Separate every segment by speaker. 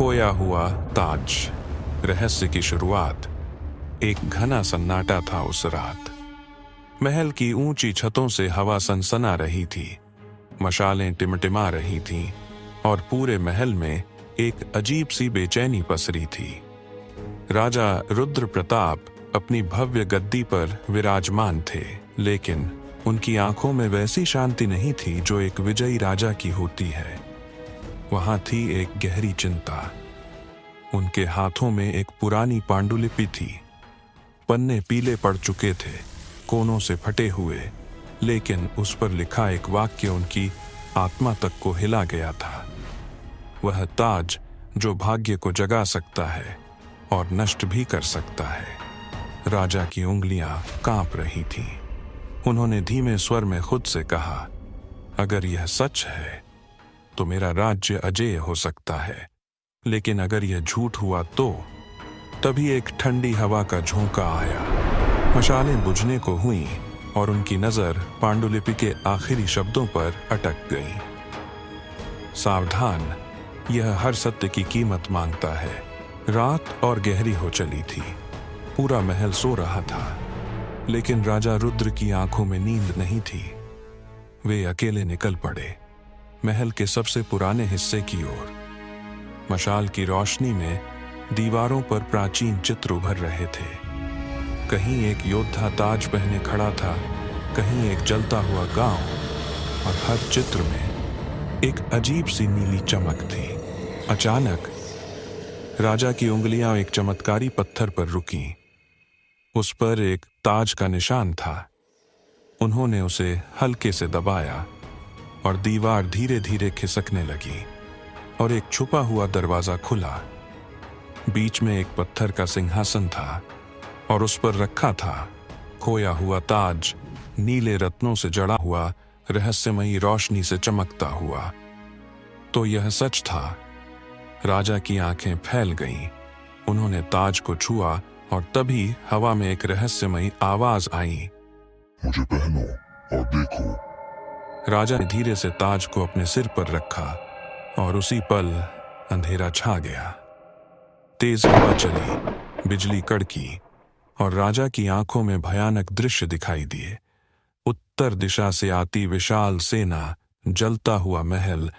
Speaker 1: खोया हुआ ताज। रहस्य की शुरुआत। एक घना सन्नाटा था उस रात। महल की ऊंची छतों से हवा सनसना रही थी, मशालें टिमटिमा रही थीं और पूरे महल में एक अजीब सी बेचैनी पसरी थी। राजा रुद्र प्रताप अपनी भव्य गद्दी पर विराजमान थे, लेकिन उनकी आंखों में वैसी शांति नहीं थी जो एक विजयी राजा की होती है। वहां थी एक गहरी चिंता। उनके हाथों में एक पुरानी पांडुलिपि थी। पन्ने पीले पड़ चुके थे, कोनों से फटे हुए, लेकिन उस पर लिखा एक वाक्य उनकी आत्मा तक को हिला गया था। वह ताज जो भाग्य को जगा सकता है और नष्ट भी कर सकता है। राजा की उंगलियां कांप रही थीं। उन्होंने धीमे स्वर में खुद से कहा, अगर यह सच है तो मेरा राज्य अजेय हो सकता है, लेकिन अगर यह झूठ हुआ तो। तभी एक ठंडी हवा का झोंका आया। मशालें बुझने को हुईं और उनकी नजर पांडुलिपि के आखिरी शब्दों पर अटक गई। सावधान, यह हर सत्य की कीमत मांगता है। रात और गहरी हो चली थी। पूरा महल सो रहा था, लेकिन राजा रुद्र की आंखों में नींद नहीं थी। वे अकेले निकल पड़े, महल के सबसे पुराने हिस्से की ओर। मशाल की रोशनी में दीवारों पर प्राचीन चित्र उभर रहे थे। कहीं एक योद्धा ताज पहने खड़ा था, कहीं एक जलता हुआ गांव, और हर चित्र में एक अजीब सी नीली चमक थी। अचानक राजा की उंगलियां एक चमत्कारी पत्थर पर रुकीं। उस पर एक ताज का निशान था। उन्होंने उसे हल्के से दबाया और दीवार धीरे धीरे खिसकने लगी और एक छुपा हुआ दरवाजा खुला। बीच में एक पत्थर का सिंहासन था और उस पर रखा था खोया हुआ ताज, नीले रत्नों से जड़ा हुआ, रहस्यमयी रोशनी से चमकता हुआ। तो यह सच था। राजा की आंखें फैल गईं। उन्होंने ताज को छुआ और तभी हवा में एक रहस्यमयी आवाज आई,
Speaker 2: मुझे पहनो और देखो।
Speaker 1: राजा ने धीरे से ताज को अपने सिर पर रखा और उसी पल अंधेरा छा गया। तेज हवा चली, बिजली कड़की और राजा की आंखों में भयानक दृश्य दिखाई दिए। उत्तर दिशा से आती विशाल सेना, जलता हुआ महल,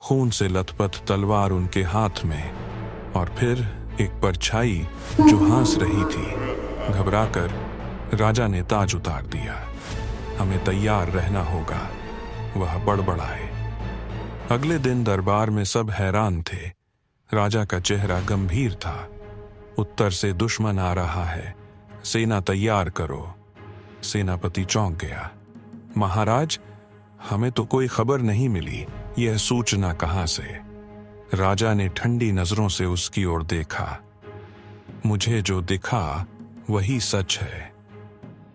Speaker 1: खून से लथपथ तलवार उनके हाथ में, और फिर एक परछाई जो हंस रही थी। घबराकर राजा ने ताज उतार दिया। हमें तैयार रहना होगा, वह बड़बड़ाए। अगले दिन दरबार में सब हैरान थे। राजा का चेहरा गंभीर था। उत्तर से दुश्मन आ रहा है, सेना तैयार करो। सेनापति चौंक गया। महाराज, हमें तो कोई खबर नहीं मिली, यह सूचना कहां से? राजा ने ठंडी नजरों से उसकी ओर देखा। मुझे जो दिखा वही सच है।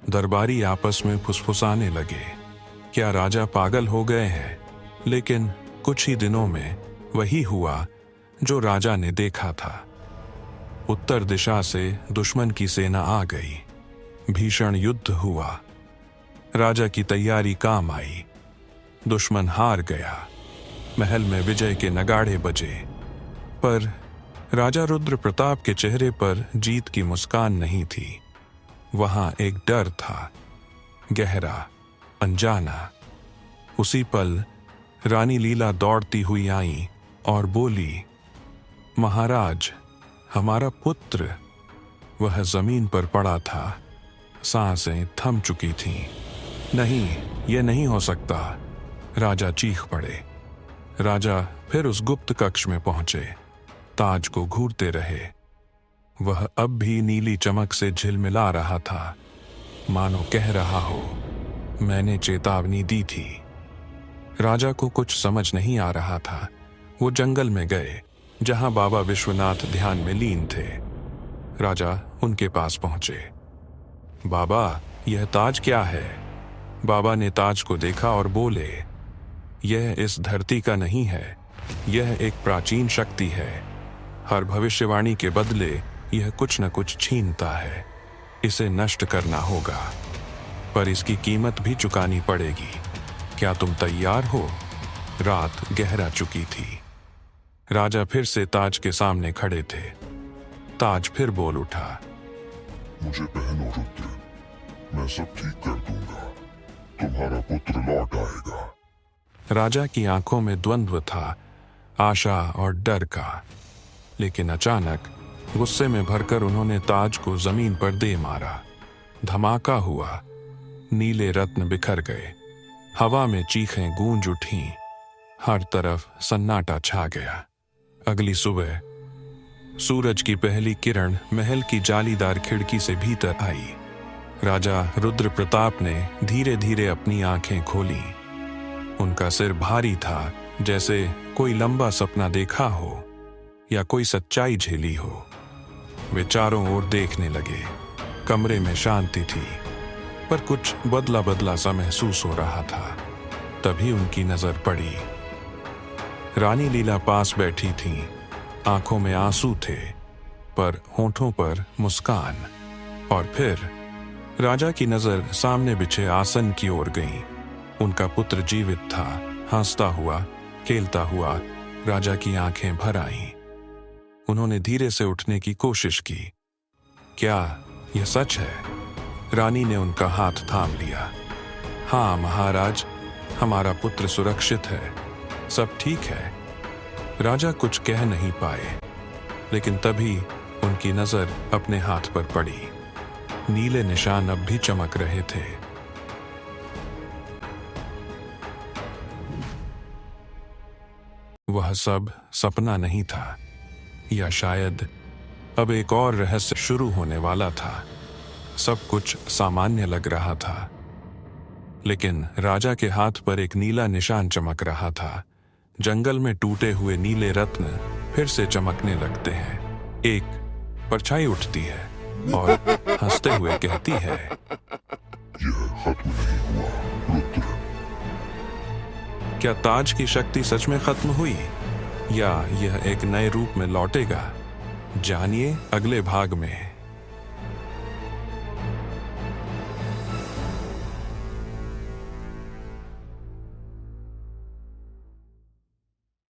Speaker 1: दरबारी आपस में फुसफुसाने लगे, क्या राजा पागल हो गए हैं? लेकिन कुछ ही दिनों में वही हुआ जो राजा ने देखा था। उत्तर दिशा से दुश्मन की सेना आ गई। भीषण युद्ध हुआ। राजा की तैयारी काम आई। दुश्मन हार गया। महल में विजय के नगाड़े बजे, पर राजा रुद्र प्रताप के चेहरे पर जीत की मुस्कान नहीं थी। वहां एक डर था, गहरा, अनजाना। उसी पल रानी लीला दौड़ती हुई आई और बोली, महाराज, हमारा पुत्र। वह जमीन पर पड़ा था, सांसें थम चुकी थीं। नहीं, यह नहीं हो सकता, राजा चीख पड़े। राजा फिर उस गुप्त कक्ष में पहुंचे, ताज को घूरते रहे। वह अब भी नीली चमक से झिलमिला रहा था, मानो कह रहा हो, मैंने चेतावनी दी थी। राजा को कुछ समझ नहीं आ रहा था। वो जंगल में गए, जहां बाबा विश्वनाथ ध्यान में लीन थे। राजा उनके पास पहुंचे। बाबा, यह ताज क्या है? बाबा ने ताज को देखा और बोले, यह इस धरती का नहीं है, यह एक प्राचीन शक्ति है। हर भविष्यवाणी के बदले यह कुछ न कुछ छीनता है। इसे नष्ट करना होगा, पर इसकी कीमत भी चुकानी पड़ेगी। क्या तुम तैयार हो? रात गहरा चुकी थी। राजा फिर से ताज के सामने खड़े थे। ताज फिर बोल उठा,
Speaker 2: मुझे पहनो रुद्र, मैं सब ठीक कर दूंगा, तुम्हारा पुत्र लौट आएगा।
Speaker 1: राजा की आंखों में द्वंद्व था, आशा और डर का। लेकिन अचानक गुस्से में भरकर उन्होंने ताज को जमीन पर दे मारा। धमाका हुआ, नीले रत्न बिखर गए, हवा में चीखें गूंज उठीं, हर तरफ सन्नाटा छा गया। अगली सुबह सूरज की पहली किरण महल की जालीदार खिड़की से भीतर आई। राजा रुद्र प्रताप ने धीरे धीरे अपनी आंखें खोली। उनका सिर भारी था, जैसे कोई लंबा सपना देखा हो या कोई सच्चाई झेली हो। वे चारों ओर देखने लगे। कमरे में शांति थी, पर कुछ बदला बदला सा महसूस हो रहा था। तभी उनकी नजर पड़ी। रानी लीला पास बैठी थीं। आंखों में आंसू थे, पर होठों पर मुस्कान। और फिर राजा की नजर सामने बिछे आसन की ओर गई। उनका पुत्र जीवित था, हंसता हुआ, खेलता हुआ। राजा की आंखें भर आईं। उन्होंने धीरे से उठने की कोशिश की। क्या यह सच है? रानी ने उनका हाथ थाम लिया। हाँ महाराज, हमारा पुत्र सुरक्षित है, सब ठीक है। राजा कुछ कह नहीं पाए, लेकिन तभी उनकी नजर अपने हाथ पर पड़ी। नीले निशान अब भी चमक रहे थे। वह सब सपना नहीं था, या शायद अब एक और रहस्य शुरू होने वाला था। सब कुछ सामान्य लग रहा था, लेकिन राजा के हाथ पर एक नीला निशान चमक रहा था। जंगल में टूटे हुए नीले रत्न फिर से चमकने लगते हैं। एक परछाई उठती है और हंसते हुए कहती है,
Speaker 2: यह खत्म नहीं हुआ रुद्र।
Speaker 1: क्या ताज की शक्ति सच में खत्म हुई, या यह एक नए रूप में लौटेगा? जानिए अगले भाग में।